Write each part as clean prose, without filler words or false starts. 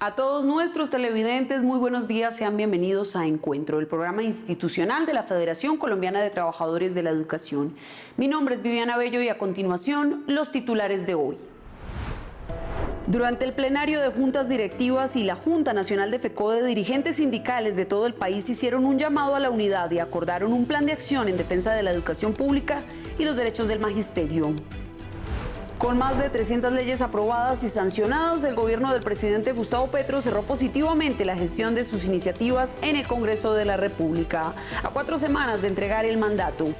A todos nuestros televidentes, muy buenos días, sean bienvenidos a Encuentro, el programa institucional de la Federación Colombiana de Trabajadores de la Educación. Mi nombre es Viviana Bello y a continuación, los titulares de hoy. Durante el plenario de juntas directivas y la Junta Nacional de FECODE, dirigentes sindicales de todo el país hicieron un llamado a la unidad y acordaron un plan de acción en defensa de la educación pública y los derechos del magisterio. Con más de 300 leyes aprobadas y sancionadas, el gobierno del presidente Gustavo Petro cerró positivamente la gestión de sus iniciativas en el Congreso de la República, a 4 semanas de entregar el mandato.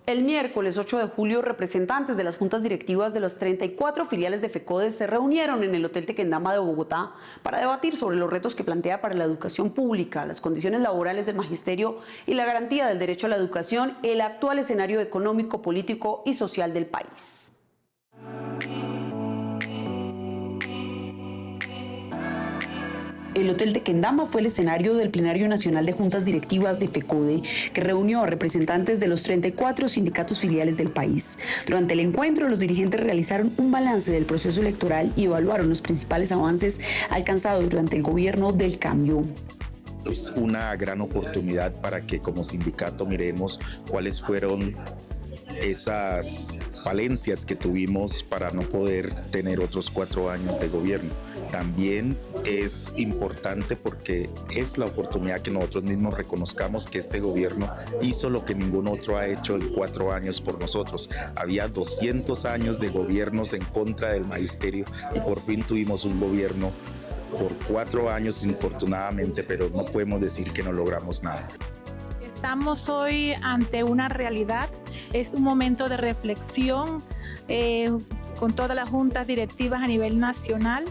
El miércoles 8 de julio, representantes de las juntas directivas de las 34 filiales de FECODE se reunieron en el Hotel Tequendama de Bogotá para debatir sobre los retos que plantea para la educación pública, las condiciones laborales del magisterio y la garantía del derecho a la educación, el actual escenario económico, político y social del país. El Hotel Tequendama fue el escenario del Plenario Nacional de Juntas Directivas de FECODE, que reunió a representantes de los 34 sindicatos filiales del país. Durante el encuentro, los dirigentes realizaron un balance del proceso electoral y evaluaron los principales avances alcanzados durante el gobierno del cambio. Es una gran oportunidad para que como sindicato miremos cuáles fueron esas falencias que tuvimos para no poder tener otros 4 años de gobierno. También es importante porque es la oportunidad que nosotros mismos reconozcamos que este gobierno hizo lo que ningún otro ha hecho en 4 años por nosotros. Había 200 años de gobiernos en contra del magisterio y por fin tuvimos un gobierno por 4 años, infortunadamente, pero no podemos decir que no logramos nada. Estamos hoy ante una realidad, es un momento de reflexión con todas las juntas directivas a nivel nacional,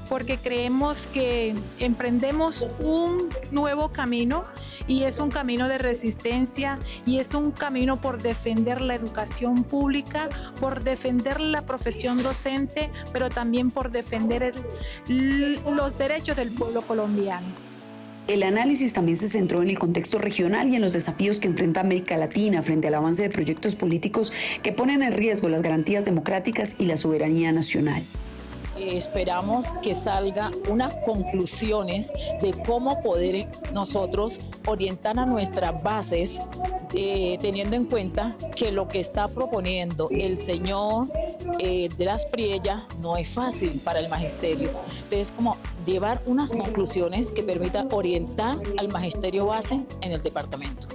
porque creemos que emprendemos un nuevo camino y es un camino de resistencia y es un camino por defender la educación pública, por defender la profesión docente, pero también por defender los derechos del pueblo colombiano. El análisis también se centró en el contexto regional y en los desafíos que enfrenta América Latina frente al avance de proyectos políticos que ponen en riesgo las garantías democráticas y la soberanía nacional. Esperamos que salga unas conclusiones de cómo poder nosotros orientar a nuestras bases, teniendo en cuenta que lo que está proponiendo el señor de las Priellas no es fácil para el magisterio. Entonces, como llevar unas conclusiones que permitan orientar al magisterio base en el departamento.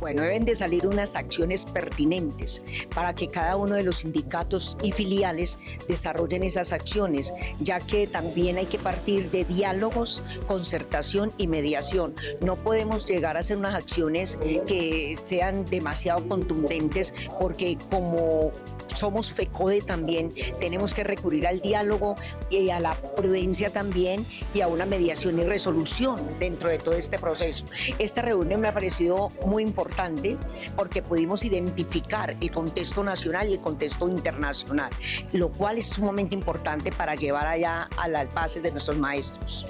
Bueno, deben de salir unas acciones pertinentes para que cada uno de los sindicatos y filiales desarrollen esas acciones, ya que también hay que partir de diálogos, concertación y mediación. No podemos llegar a hacer unas acciones que sean demasiado contundentes porque como somos FECODE también, tenemos que recurrir al diálogo y a la prudencia también y a una mediación y resolución dentro de todo este proceso. Esta reunión me ha parecido muy importante porque pudimos identificar el contexto nacional y el contexto internacional, lo cual es sumamente importante para llevar allá a las bases de nuestros maestros.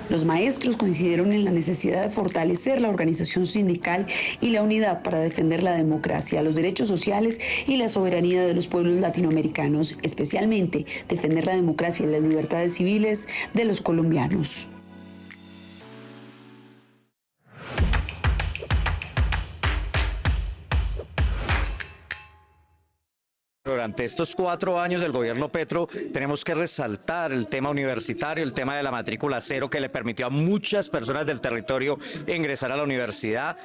Los maestros coincidieron en la necesidad de fortalecer la organización sindical y la unidad para defender la democracia, los derechos sociales y la soberanía de los pueblos latinoamericanos, especialmente defender la democracia y las libertades civiles de los colombianos. Durante estos 4 años del gobierno Petro tenemos que resaltar el tema universitario, el tema de la matrícula cero que le permitió a muchas personas del territorio ingresar a la universidad,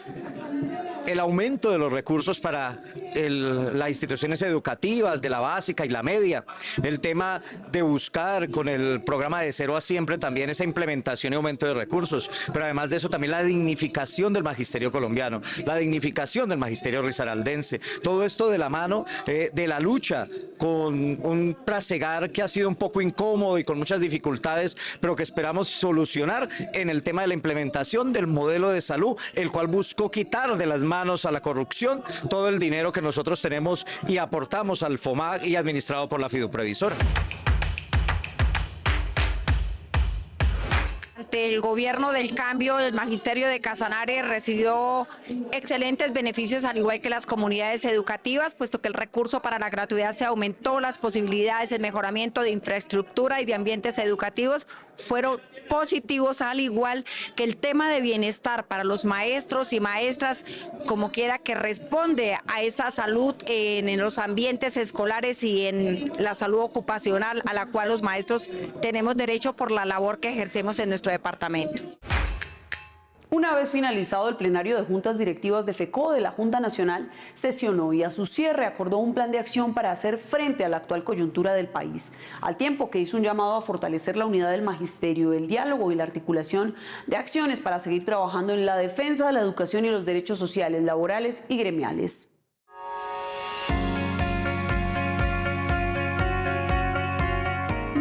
el aumento de los recursos para las instituciones educativas de la básica y la media, el tema de buscar con el programa de Cero a Siempre también esa implementación y aumento de recursos, pero además de eso también la dignificación del magisterio colombiano, la dignificación del magisterio risaraldense, todo esto de la mano de la lucha con un trasegar que ha sido un poco incómodo y con muchas dificultades, pero que esperamos solucionar en el tema de la implementación del modelo de salud, el cual buscó quitar de las manos a la corrupción todo el dinero que nosotros tenemos y aportamos al FOMAC y administrado por la Fiduprevisora. durante el gobierno del cambio, el magisterio de Casanare recibió excelentes beneficios, al igual que las comunidades educativas, puesto que el recurso para la gratuidad se aumentó, las posibilidades, el mejoramiento de infraestructura y de ambientes educativos fueron positivos, al igual que el tema de bienestar para los maestros y maestras, como quiera que responde a esa salud en los ambientes escolares y en la salud ocupacional a la cual los maestros tenemos derecho por la labor que ejercemos en nuestro departamento. Una vez finalizado el plenario de juntas directivas de FECODE, la Junta Nacional sesionó y a su cierre acordó un plan de acción para hacer frente a la actual coyuntura del país, al tiempo que hizo un llamado a fortalecer la unidad del magisterio, el diálogo y la articulación de acciones para seguir trabajando en la defensa de la educación y los derechos sociales, laborales y gremiales.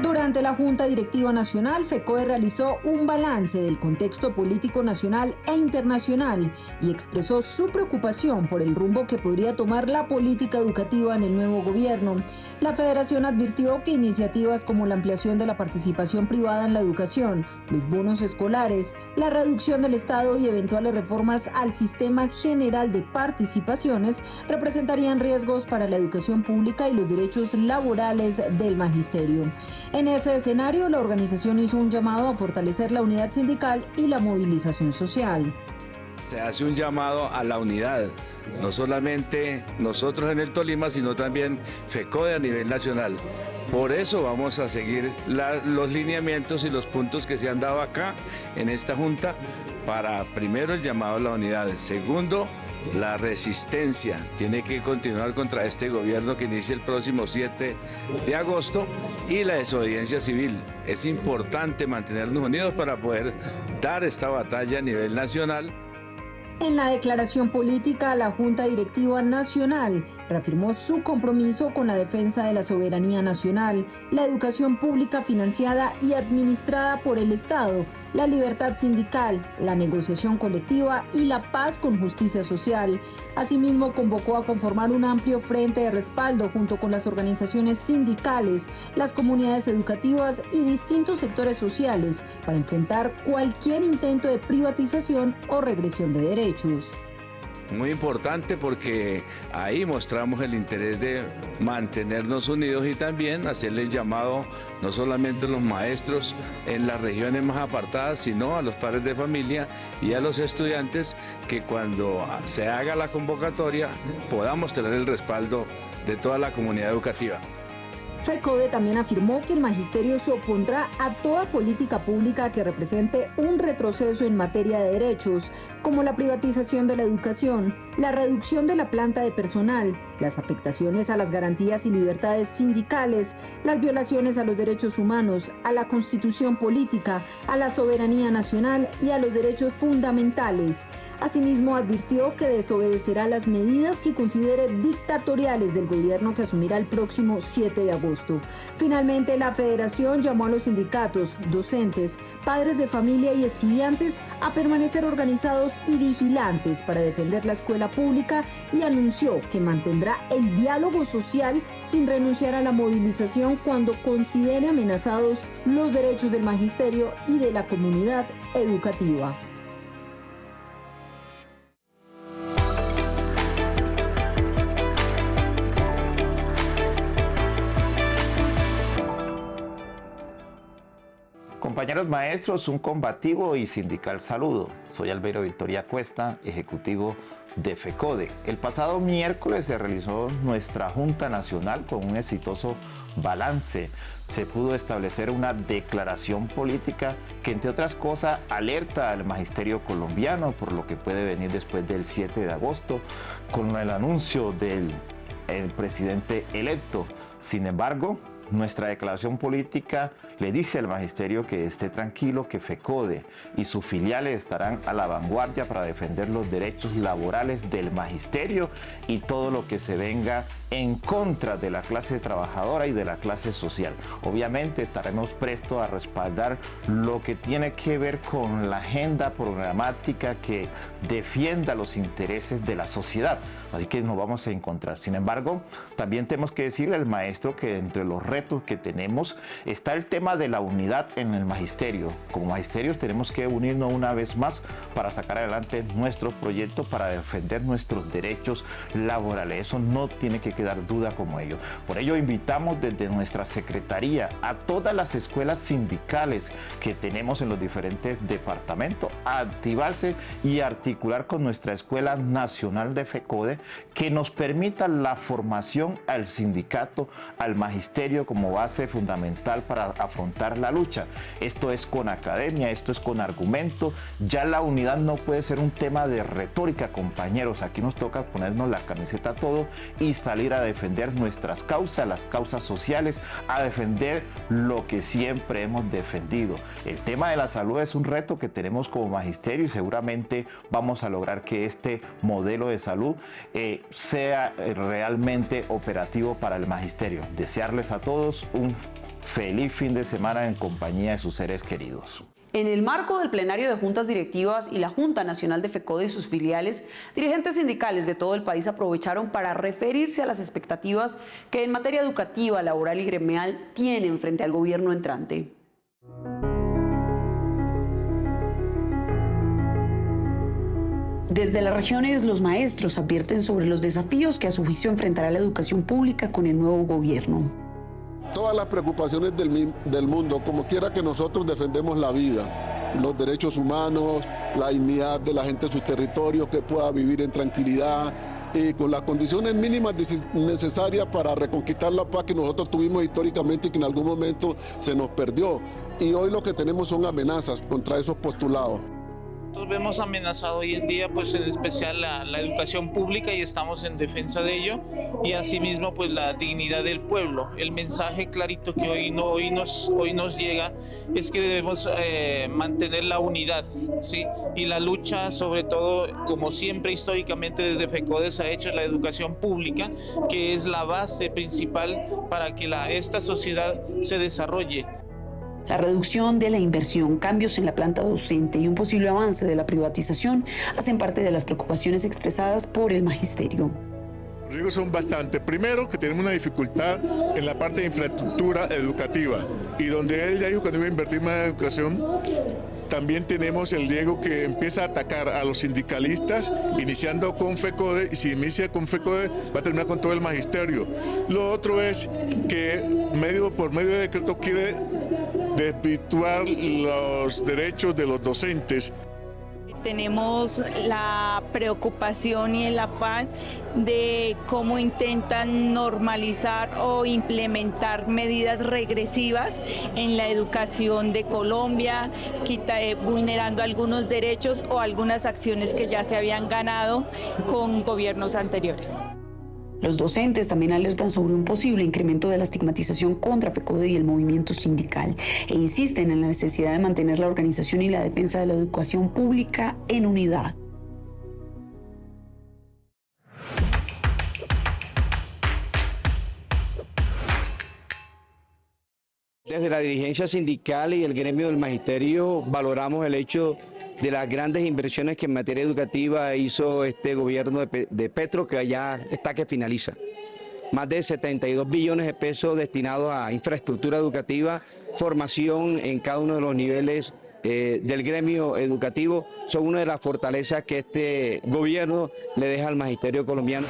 Durante la Junta Directiva Nacional, FECODE realizó un balance del contexto político nacional e internacional y expresó su preocupación por el rumbo que podría tomar la política educativa en el nuevo gobierno. La Federación advirtió que iniciativas como la ampliación de la participación privada en la educación, los bonos escolares, la reducción del Estado y eventuales reformas al sistema general de participaciones representarían riesgos para la educación pública y los derechos laborales del magisterio. En ese escenario, la organización hizo un llamado a fortalecer la unidad sindical y la movilización social. Se hace un llamado a la unidad, no solamente nosotros en el Tolima, sino también FECODE a nivel nacional. Por eso vamos a seguir los lineamientos y los puntos que se han dado acá en esta Junta para, primero, el llamado a la unidad, segundo, la resistencia tiene que continuar contra este gobierno que inicia el próximo 7 de agosto y la desobediencia civil. Es importante mantenernos unidos para poder dar esta batalla a nivel nacional. En la declaración política, la Junta Directiva Nacional reafirmó su compromiso con la defensa de la soberanía nacional, la educación pública financiada y administrada por el Estado, la libertad sindical, la negociación colectiva y la paz con justicia social. Asimismo, convocó a conformar un amplio frente de respaldo junto con las organizaciones sindicales, las comunidades educativas y distintos sectores sociales para enfrentar cualquier intento de privatización o regresión de derechos. Muy importante porque ahí mostramos el interés de mantenernos unidos y también hacerle el llamado no solamente a los maestros en las regiones más apartadas, sino a los padres de familia y a los estudiantes, que cuando se haga la convocatoria podamos tener el respaldo de toda la comunidad educativa. FECODE también afirmó que el magisterio se opondrá a toda política pública que represente un retroceso en materia de derechos, como la privatización de la educación, la reducción de la planta de personal, las afectaciones a las garantías y libertades sindicales, las violaciones a los derechos humanos, a la constitución política, a la soberanía nacional y a los derechos fundamentales. Asimismo, advirtió que desobedecerá las medidas que considere dictatoriales del gobierno que asumirá el próximo 7 de agosto. Finalmente, la Federación llamó a los sindicatos, docentes, padres de familia y estudiantes a permanecer organizados y vigilantes para defender la escuela pública y anunció que mantendrá el diálogo social sin renunciar a la movilización cuando considere amenazados los derechos del magisterio y de la comunidad educativa. Compañeros maestros, un combativo y sindical saludo. Soy Albeiro Victoria Cuesta, ejecutivo de FECODE. El pasado miércoles se realizó nuestra Junta Nacional con un exitoso balance. Se pudo establecer una declaración política que, entre otras cosas, alerta al magisterio colombiano por lo que puede venir después del 7 de agosto con el anuncio del presidente electo. Sin embargo, nuestra declaración política le dice al magisterio que esté tranquilo, que FECODE y sus filiales estarán a la vanguardia para defender los derechos laborales del magisterio y todo lo que se venga en contra de la clase trabajadora y de la clase social. Obviamente estaremos prestos a respaldar lo que tiene que ver con la agenda programática que defienda los intereses de la sociedad. Así que nos vamos a encontrar. Sin embargo, también tenemos que decirle al maestro que entre los retos que tenemos. Está el tema de la unidad en el magisterio. Como magisterios tenemos que unirnos una vez más para sacar adelante nuestros proyectos, para defender nuestros derechos laborales. Eso no tiene que quedar duda como ello. Por ello invitamos desde nuestra secretaría a todas las escuelas sindicales que tenemos en los diferentes departamentos a activarse y articular con nuestra Escuela Nacional de FECODE, que nos permita la formación al sindicato, al magisterio como base fundamental para afrontar la lucha. Esto es con academia, esto es con argumento. Ya la unidad no puede ser un tema de retórica, compañeros. Aquí nos toca ponernos la camiseta a todo y salir a defender nuestras causas, las causas sociales, a defender lo que siempre hemos defendido. El tema de la salud es un reto que tenemos como magisterio y seguramente vamos a lograr que este modelo de salud sea realmente operativo para el magisterio. Desearles a todos un feliz fin de semana en compañía de sus seres queridos. En el marco del plenario de juntas directivas y la Junta Nacional de FECODE y sus filiales, dirigentes sindicales de todo el país aprovecharon para referirse a las expectativas que en materia educativa, laboral y gremial tienen frente al gobierno entrante. Desde las regiones, los maestros advierten sobre los desafíos que a su juicio enfrentará la educación pública con el nuevo gobierno. Todas las preocupaciones del mundo, como quiera que nosotros defendemos la vida, los derechos humanos, la dignidad de la gente en sus territorios, que pueda vivir en tranquilidad y con las condiciones mínimas necesarias para reconquistar la paz que nosotros tuvimos históricamente y que en algún momento se nos perdió. Y hoy lo que tenemos son amenazas contra esos postulados. Nosotros vemos amenazado hoy en día, pues en especial la educación pública, y estamos en defensa de ello, y asimismo pues la dignidad del pueblo. El mensaje clarito que hoy nos llega es que debemos mantener la unidad, ¿sí? Y la lucha, sobre todo, como siempre históricamente desde FECODE se ha hecho, la educación pública, que es la base principal para que esta sociedad se desarrolle. La reducción de la inversión, cambios en la planta docente y un posible avance de la privatización hacen parte de las preocupaciones expresadas por el magisterio. Los riesgos son bastantes. Primero, que tenemos una dificultad en la parte de infraestructura educativa, y donde él ya dijo que no iba a invertir más en educación. También tenemos el riesgo que empieza a atacar a los sindicalistas, iniciando con FECODE, y si inicia con FECODE va a terminar con todo el magisterio. Lo otro es que por medio de decreto quiere desvirtuar los derechos de los docentes. Tenemos la preocupación y el afán de cómo intentan normalizar o implementar medidas regresivas en la educación de Colombia, vulnerando algunos derechos o algunas acciones que ya se habían ganado con gobiernos anteriores. Los docentes también alertan sobre un posible incremento de la estigmatización contra FECODE y el movimiento sindical e insisten en la necesidad de mantener la organización y la defensa de la educación pública en unidad. Desde la dirigencia sindical y el gremio del magisterio valoramos el hecho de las grandes inversiones que en materia educativa hizo este gobierno de Petro, que ya está que finaliza. Más de 72 billones de pesos destinados a infraestructura educativa, formación en cada uno de los niveles del gremio educativo, son una de las fortalezas que este gobierno le deja al magisterio colombiano.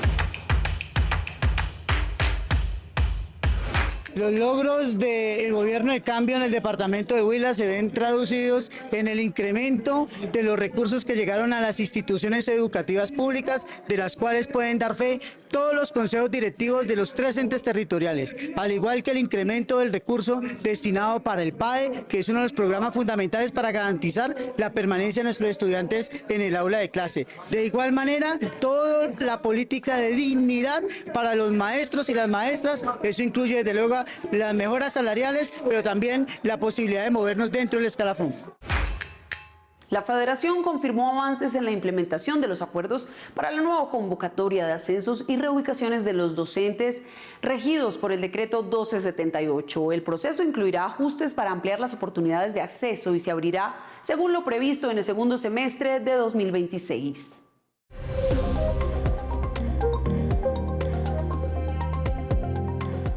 Los logros del gobierno de cambio en el departamento de Huila se ven traducidos en el incremento de los recursos que llegaron a las instituciones educativas públicas, de las cuales pueden dar fe todos los consejos directivos de los 3 entes territoriales, al igual que el incremento del recurso destinado para el PAE, que es uno de los programas fundamentales para garantizar la permanencia de nuestros estudiantes en el aula de clase. De igual manera, toda la política de dignidad para los maestros y las maestras, eso incluye desde luego las mejoras salariales, pero también la posibilidad de movernos dentro del escalafón. La Federación confirmó avances en la implementación de los acuerdos para la nueva convocatoria de ascensos y reubicaciones de los docentes regidos por el decreto 1278. El proceso incluirá ajustes para ampliar las oportunidades de acceso y se abrirá según lo previsto en el segundo semestre de 2026.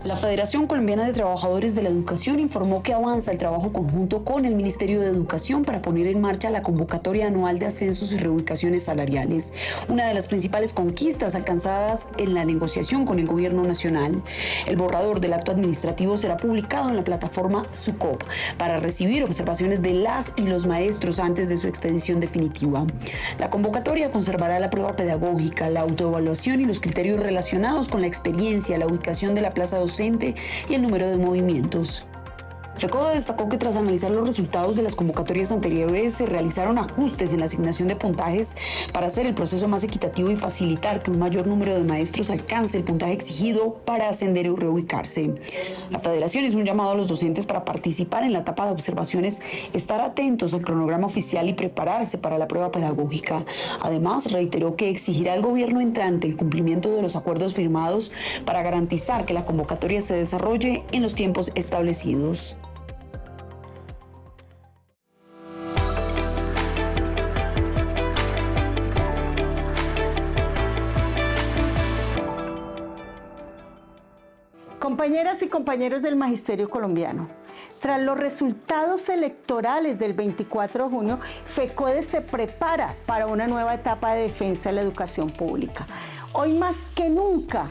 La Federación Colombiana de Trabajadores de la Educación informó que avanza el trabajo conjunto con el Ministerio de Educación para poner en marcha la convocatoria anual de ascensos y reubicaciones salariales, una de las principales conquistas alcanzadas en la negociación con el Gobierno Nacional. El borrador del acto administrativo será publicado en la plataforma SUCOP para recibir observaciones de las y los maestros antes de su expedición definitiva. La convocatoria conservará la prueba pedagógica, la autoevaluación y los criterios relacionados con la experiencia, la ubicación de la plaza docente y el número de movimientos. FECODE destacó que tras analizar los resultados de las convocatorias anteriores se realizaron ajustes en la asignación de puntajes para hacer el proceso más equitativo y facilitar que un mayor número de maestros alcance el puntaje exigido para ascender y reubicarse. La Federación hizo un llamado a los docentes para participar en la etapa de observaciones, estar atentos al cronograma oficial y prepararse para la prueba pedagógica. Además, reiteró que exigirá al gobierno entrante el cumplimiento de los acuerdos firmados para garantizar que la convocatoria se desarrolle en los tiempos establecidos. Compañeras y compañeros del Magisterio Colombiano, tras los resultados electorales del 24 de junio, FECODE se prepara para una nueva etapa de defensa de la educación pública. Hoy más que nunca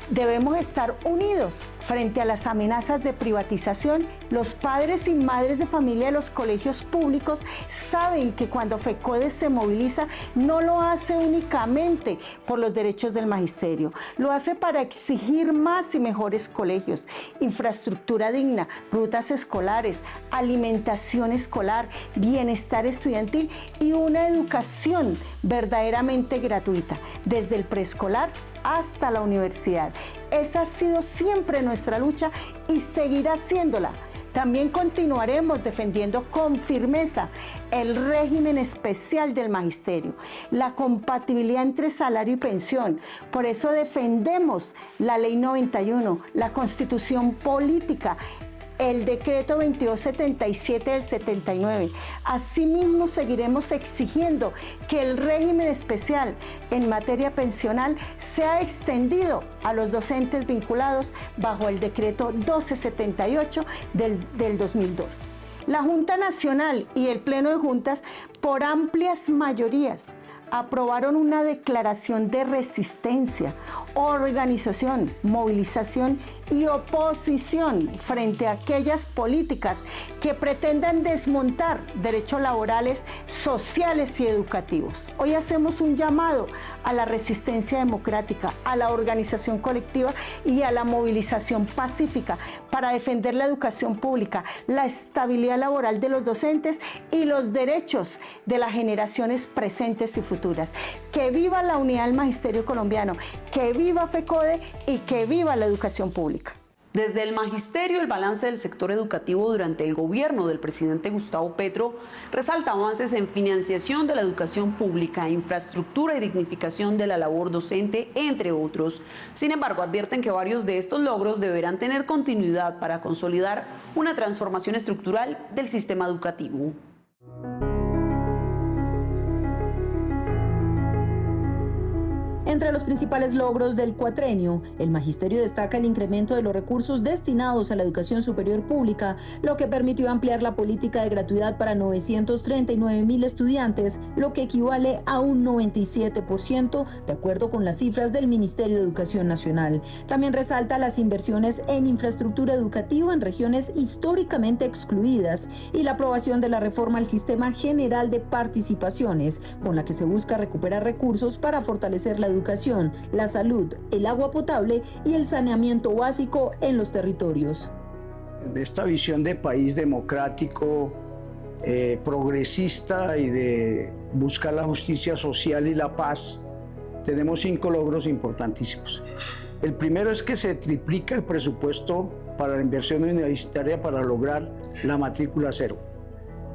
debemos estar unidos frente a las amenazas de privatización. Los padres y madres de familia de los colegios públicos saben que cuando FECODE se moviliza no lo hace únicamente por los derechos del magisterio, lo hace para exigir más y mejores colegios, infraestructura digna, rutas escolares, alimentación escolar, bienestar estudiantil y una educación verdaderamente gratuita, desde el preescolar hasta la universidad. Esa ha sido siempre nuestra lucha y seguirá siéndola. También continuaremos defendiendo con firmeza el régimen especial del magisterio, la compatibilidad entre salario y pensión. Por eso defendemos la Ley 91, la Constitución Política, el decreto 2277 del 79. Asimismo, seguiremos exigiendo que el régimen especial en materia pensional sea extendido a los docentes vinculados bajo el decreto 1278 del 2002. La Junta Nacional y el Pleno de Juntas, por amplias mayorías, aprobaron una declaración de resistencia, organización, movilización y oposición frente a aquellas políticas que pretendan desmontar derechos laborales, sociales y educativos. Hoy hacemos un llamado a la resistencia democrática, a la organización colectiva y a la movilización pacífica para defender la educación pública, la estabilidad laboral de los docentes y los derechos de las generaciones presentes y futuras. Que viva la unidad del magisterio colombiano, que viva FECODE y que viva la educación pública. Desde el magisterio, el balance del sector educativo durante el gobierno del presidente Gustavo Petro resalta avances en financiación de la educación pública, infraestructura y dignificación de la labor docente, entre otros. Sin embargo, advierten que varios de estos logros deberán tener continuidad para consolidar una transformación estructural del sistema educativo. Entre los principales logros del cuatrenio, el magisterio destaca el incremento de los recursos destinados a la educación superior pública, lo que permitió ampliar la política de gratuidad para 939.000 estudiantes, lo que equivale a un 97%, de acuerdo con las cifras del Ministerio de Educación Nacional. También resalta las inversiones en infraestructura educativa en regiones históricamente excluidas y la aprobación de la reforma al Sistema General de Participaciones, con la que se busca recuperar recursos para fortalecer la educación, la salud, el agua potable y el saneamiento básico en los territorios. De esta visión de país democrático, progresista y de buscar la justicia social y la paz, tenemos 5 logros importantísimos. El primero es que se triplica el presupuesto para la inversión universitaria para lograr la matrícula cero.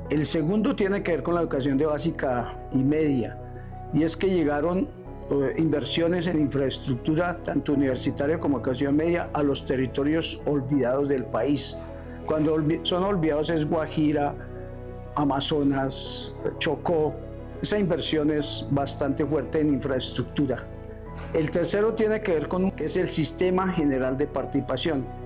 El segundo tiene que ver con la educación de básica y media, y es que llegaron inversiones en infraestructura, tanto universitaria como educación media, a los territorios olvidados del país. Cuando son olvidados es Guajira, Amazonas, Chocó. Esa inversión es bastante fuerte en infraestructura. El tercero tiene que ver con que es el Sistema General de Participación.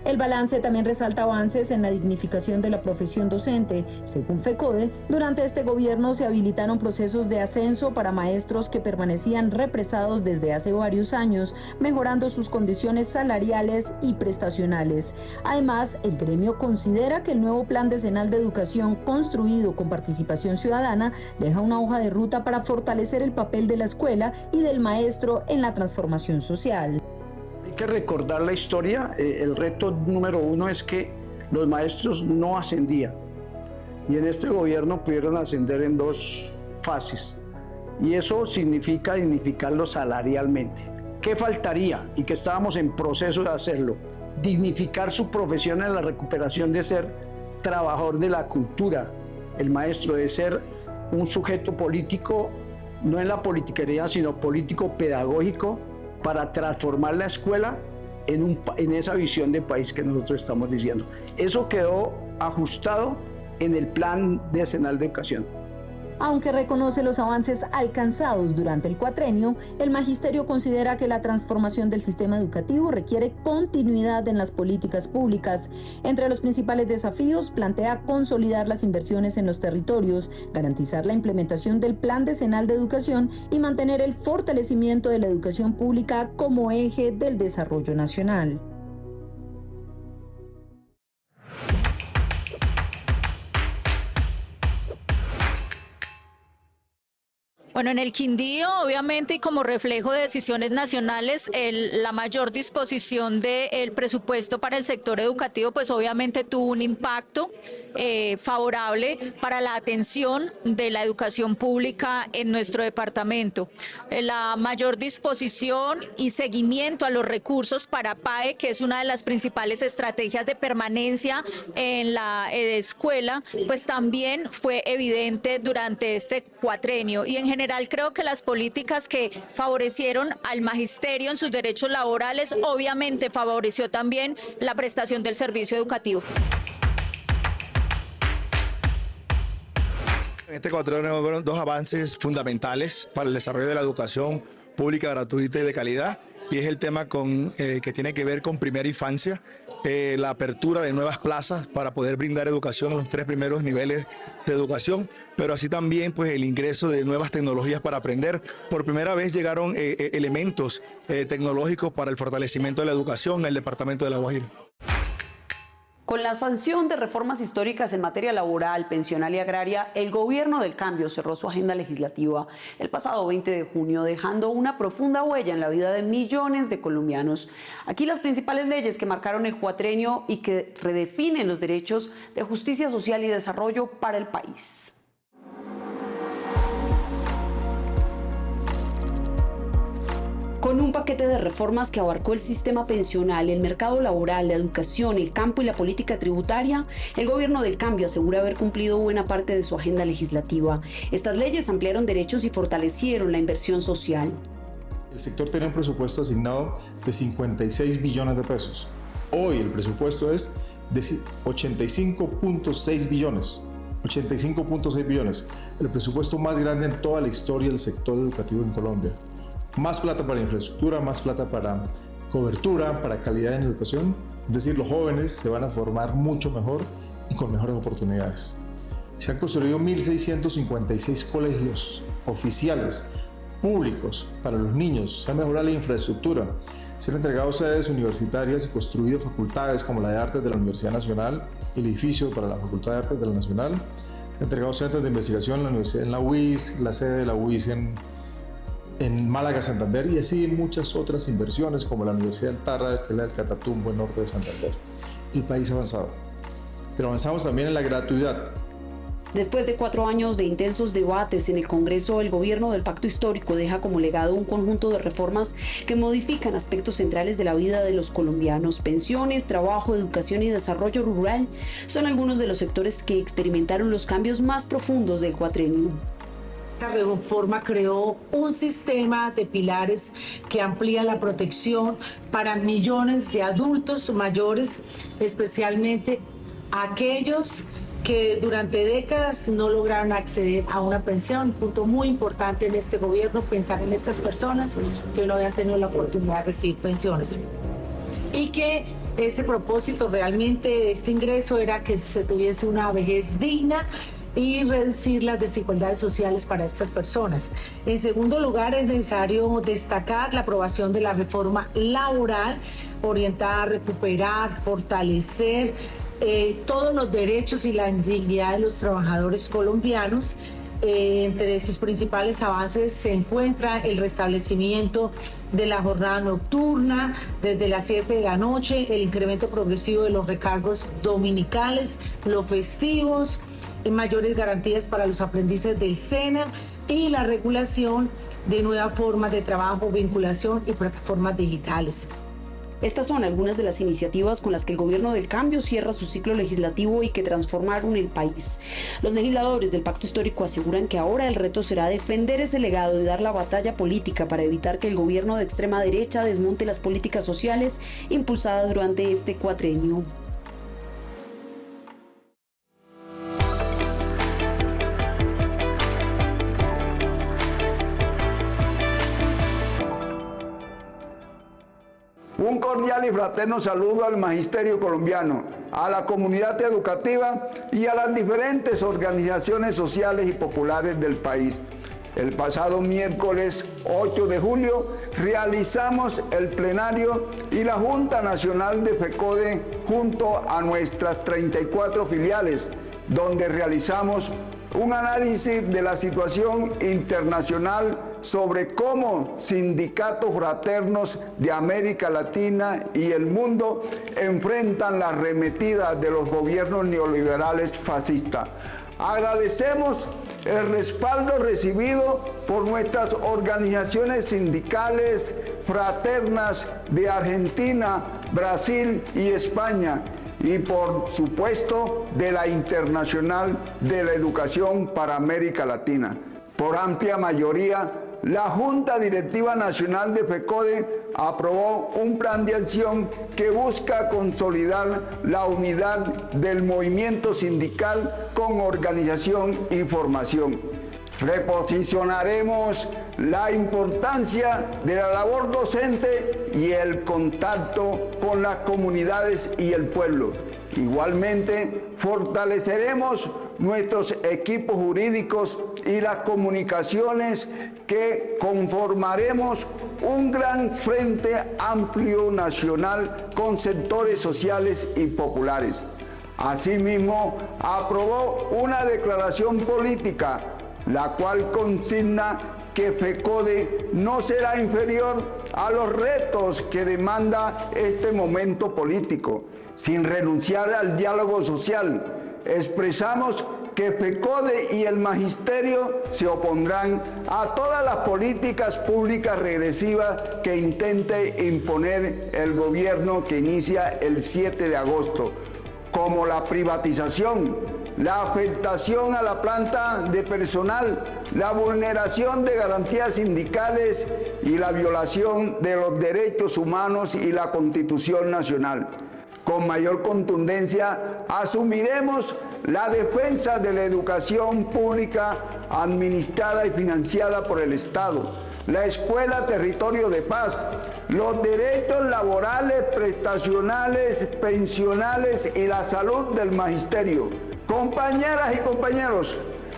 El balance también resalta avances en la dignificación de la profesión docente. Según FECODE, durante este gobierno se habilitaron procesos de ascenso para maestros que permanecían represados desde hace varios años, mejorando sus condiciones salariales y prestacionales. Además, el gremio considera que el nuevo Plan Decenal de Educación, construido con participación ciudadana, deja una hoja de ruta para fortalecer el papel de la escuela y del maestro en la transformación social. Hay que recordar la historia. El reto número uno es que los maestros no ascendían y en este gobierno pudieron ascender en 2 fases y eso significa dignificarlos salarialmente. ¿Qué faltaría? Y que estábamos en proceso de hacerlo, dignificar su profesión en la recuperación de ser trabajador de la cultura, el maestro, de ser un sujeto político, no en la politiquería, sino político pedagógico, para transformar la escuela en esa visión de país que nosotros estamos diciendo. Eso quedó ajustado en el Plan Decenal de Educación. Aunque reconoce los avances alcanzados durante el cuatrenio, el magisterio considera que la transformación del sistema educativo requiere continuidad en las políticas públicas. Entre los principales desafíos, plantea consolidar las inversiones en los territorios, garantizar la implementación del Plan Decenal de Educación y mantener el fortalecimiento de la educación pública como eje del desarrollo nacional. Bueno, en el Quindío, obviamente, y como reflejo de decisiones nacionales, la mayor disposición del presupuesto para el sector educativo, pues obviamente tuvo un impacto favorable para la atención de la educación pública en nuestro departamento. La mayor disposición y seguimiento a los recursos para PAE, que es una de las principales estrategias de permanencia en la escuela, pues también fue evidente durante este cuatrenio. Y en general creo que las políticas que favorecieron al magisterio en sus derechos laborales, obviamente favoreció también la prestación del servicio educativo. En este cuatrenio fueron 2 avances fundamentales para el desarrollo de la educación pública, gratuita y de calidad, y es el tema que tiene que ver con primera infancia, la apertura de nuevas plazas para poder brindar educación en los 3 primeros niveles de educación, pero así también pues el ingreso de nuevas tecnologías para aprender. Por primera vez llegaron elementos tecnológicos para el fortalecimiento de la educación en el departamento de La Guajira. Con la sanción de reformas históricas en materia laboral, pensional y agraria, el Gobierno del Cambio cerró su agenda legislativa el pasado 20 de junio, dejando una profunda huella en la vida de millones de colombianos. Aquí las principales leyes que marcaron el cuatrenio y que redefinen los derechos de justicia social y desarrollo para el país. Con un paquete de reformas que abarcó el sistema pensional, el mercado laboral, la educación, el campo y la política tributaria, el Gobierno del Cambio asegura haber cumplido buena parte de su agenda legislativa. Estas leyes ampliaron derechos y fortalecieron la inversión social. El sector tenía un presupuesto asignado de 56 billones de pesos. Hoy el presupuesto es de 85.6 billones. 85.6 billones, el presupuesto más grande en toda la historia del sector educativo en Colombia. Más plata para infraestructura, más plata para cobertura, para calidad en educación. Es decir, los jóvenes se van a formar mucho mejor y con mejores oportunidades. Se han construido 1.656 colegios oficiales, públicos, para los niños. Se ha mejorado la infraestructura. Se han entregado sedes universitarias y construido facultades como la de Artes de la Universidad Nacional, el edificio para la Facultad de Artes de la Nacional. Se han entregado centros de investigación en la UIS, la sede de la UIS en Málaga, Santander, y así muchas otras inversiones como la Universidad del Tarra, que es la del Catatumbo, en norte de Santander. El país ha avanzado, pero avanzamos también en la gratuidad. Después de 4 años de intensos debates en el Congreso, el Gobierno del Pacto Histórico deja como legado un conjunto de reformas que modifican aspectos centrales de la vida de los colombianos. Pensiones, trabajo, educación y desarrollo rural son algunos de los sectores que experimentaron los cambios más profundos del cuatrenio. Esta reforma creó un sistema de pilares que amplía la protección para millones de adultos mayores, especialmente aquellos que durante décadas no lograron acceder a una pensión. Punto muy importante en este gobierno, pensar en estas personas que no habían tenido la oportunidad de recibir pensiones. Y que ese propósito realmente de este ingreso era que se tuviese una vejez digna y reducir las desigualdades sociales para estas personas. En segundo lugar, es necesario destacar la aprobación de la reforma laboral orientada a recuperar, fortalecer todos los derechos y la dignidad de los trabajadores colombianos. Entre sus principales avances se encuentra el restablecimiento de la jornada nocturna desde las 7 de la noche, el incremento progresivo de los recargos dominicales, los festivos, mayores garantías para los aprendices del SENA y la regulación de nuevas formas de trabajo, vinculación y plataformas digitales. Estas son algunas de las iniciativas con las que el Gobierno del Cambio cierra su ciclo legislativo y que transformaron el país. Los legisladores del Pacto Histórico aseguran que ahora el reto será defender ese legado y dar la batalla política para evitar que el gobierno de extrema derecha desmonte las políticas sociales impulsadas durante este cuatrienio. Un cordial y fraterno saludo al magisterio colombiano, a la comunidad educativa y a las diferentes organizaciones sociales y populares del país. El pasado miércoles 8 de julio realizamos el plenario y la Junta Nacional de FECODE junto a nuestras 34 filiales, donde realizamos un análisis de la situación internacional sobre cómo sindicatos fraternos de América Latina y el mundo enfrentan la arremetida de los gobiernos neoliberales fascistas. Agradecemos el respaldo recibido por nuestras organizaciones sindicales fraternas de Argentina, Brasil y España, y por supuesto de la Internacional de la Educación para América Latina. Por amplia mayoría, la Junta Directiva Nacional de FECODE aprobó un plan de acción que busca consolidar la unidad del movimiento sindical con organización y formación. Reposicionaremos la importancia de la labor docente y el contacto con las comunidades y el pueblo. Igualmente, fortaleceremos nuestros equipos jurídicos y las comunicaciones que conformaremos un gran frente amplio nacional con sectores sociales y populares. Asimismo, aprobó una declaración política, la cual consigna que FECODE no será inferior a los retos que demanda este momento político, sin renunciar al diálogo social. Expresamos que FECODE y el magisterio se opondrán a todas las políticas públicas regresivas que intente imponer el gobierno que inicia el 7 de agosto, como la privatización, la afectación a la planta de personal, la vulneración de garantías sindicales y la violación de los derechos humanos y la Constitución Nacional. Con mayor contundencia, asumiremos la defensa de la educación pública administrada y financiada por el Estado, la Escuela Territorio de Paz, los derechos laborales, prestacionales, pensionales y la salud del magisterio. Compañeras y compañeros,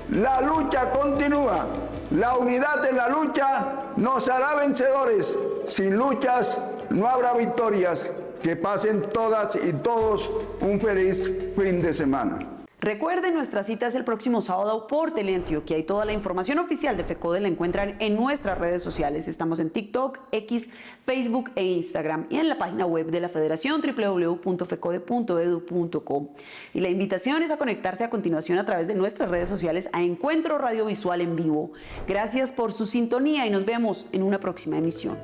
la lucha continúa. La unidad en la lucha nos hará vencedores. Sin luchas no habrá victorias. Que pasen todas y todos un feliz fin de semana. Recuerden, nuestra cita es el próximo sábado por Teleantioquia y toda la información oficial de FECODE la encuentran en nuestras redes sociales. Estamos en TikTok, X, Facebook e Instagram y en la página web de la Federación www.fecode.edu.co. Y la invitación es a conectarse a continuación a través de nuestras redes sociales a Encuentro Radiovisual en Vivo. Gracias por su sintonía y nos vemos en una próxima emisión.